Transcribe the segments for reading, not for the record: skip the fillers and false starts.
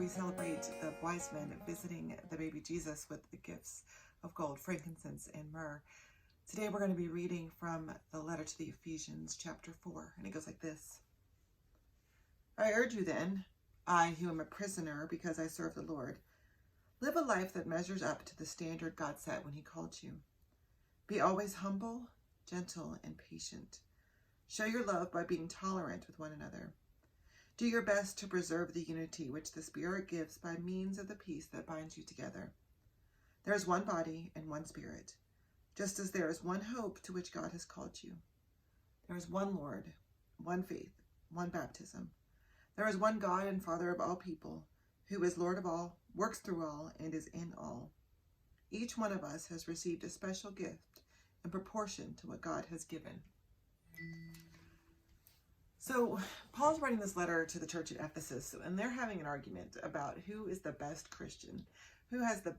we celebrate the wise men visiting the baby Jesus with the gifts of gold, frankincense, and myrrh. Today we're going to be reading from the letter to the Ephesians, chapter 4, and it goes like this. I urge you then, I who am a prisoner because I serve the Lord, live a life that measures up to the standard God set when he called you. Be always humble, gentle, and patient. Show your love by being tolerant with one another. Do your best to preserve the unity which the Spirit gives by means of the peace that binds you together. There is one body and one Spirit, just as there is one hope to which God has called you. There is one Lord, one faith, one baptism. There is one God and Father of all people, who is Lord of all, works through all, and is in all. Each one of us has received a special gift in proportion to what God has given. So Paul's writing this letter to the church at Ephesus, and they're having an argument about who is the best Christian, who has the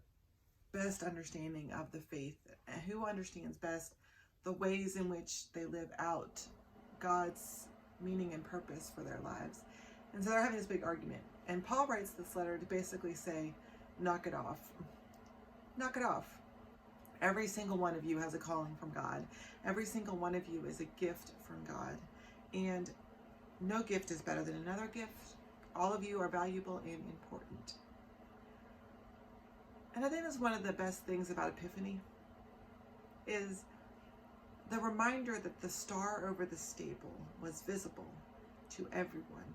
best understanding of the faith, and who understands best the ways in which they live out God's meaning and purpose for their lives. And so they're having this big argument. And Paul writes this letter to basically say, knock it off. Knock it off. Every single one of you has a calling from God. Every single one of you is a gift from God. And no gift is better than another gift. All of you are valuable and important. And I think that's one of the best things about Epiphany is the reminder that the star over the stable was visible to everyone.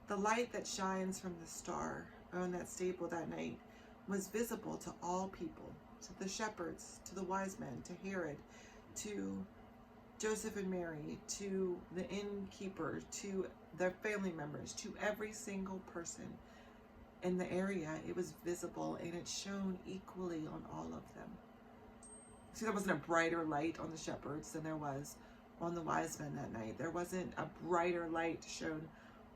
The light that shines from the star on that stable that night was visible to all people, to the shepherds, to the wise men, to Herod, to Joseph and Mary, to the innkeeper, to their family members, to every single person in the area. It was visible and it shone equally on all of them. See, there wasn't a brighter light on the shepherds than there was on the wise men that night. There wasn't a brighter light shown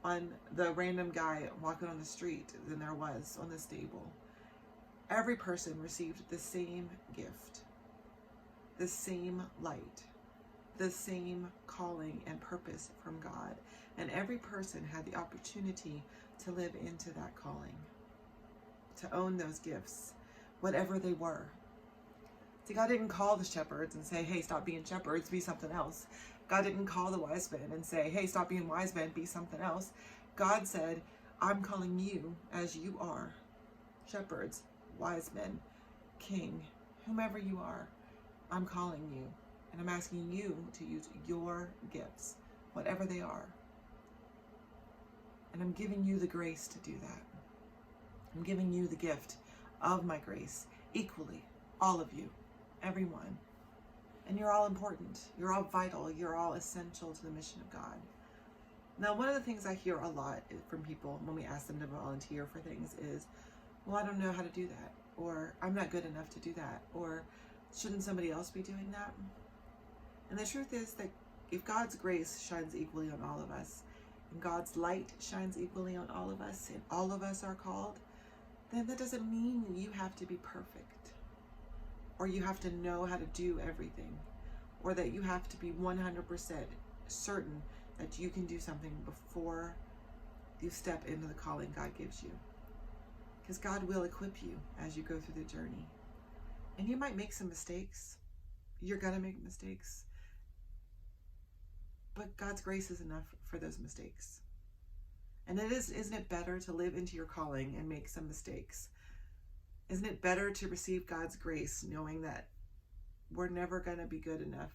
on the random guy walking on the street than there was on the stable. Every person received the same gift, the same light, the same calling and purpose from God. And every person had the opportunity to live into that calling, to own those gifts, whatever they were. See, God didn't call the shepherds and say, hey, stop being shepherds, be something else. God didn't call the wise men and say, hey, stop being wise men, be something else. God said, I'm calling you as you are, shepherds, wise men, king, whomever you are. I'm calling you, and I'm asking you to use your gifts, whatever they are. And I'm giving you the grace to do that. I'm giving you the gift of my grace equally, all of you, everyone. And you're all important. You're all vital. You're all essential to the mission of God. Now, one of the things I hear a lot from people when we ask them to volunteer for things is, well, I don't know how to do that, or I'm not good enough to do that, or shouldn't somebody else be doing that? And the truth is that if God's grace shines equally on all of us, and God's light shines equally on all of us, and all of us are called, then that doesn't mean you have to be perfect, or you have to know how to do everything, or that you have to be 100% certain that you can do something before you step into the calling God gives you. Because God will equip you as you go through the journey. And you might make some mistakes. You're going to make mistakes. But God's grace is enough for those mistakes. And isn't it better to live into your calling and make some mistakes? Isn't it better to receive God's grace knowing that we're never going to be good enough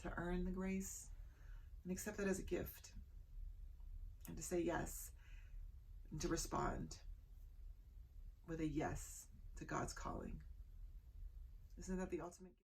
to earn the grace, and accept that as a gift, and to say yes, and to respond with a yes to God's calling? Isn't that the ultimate gift?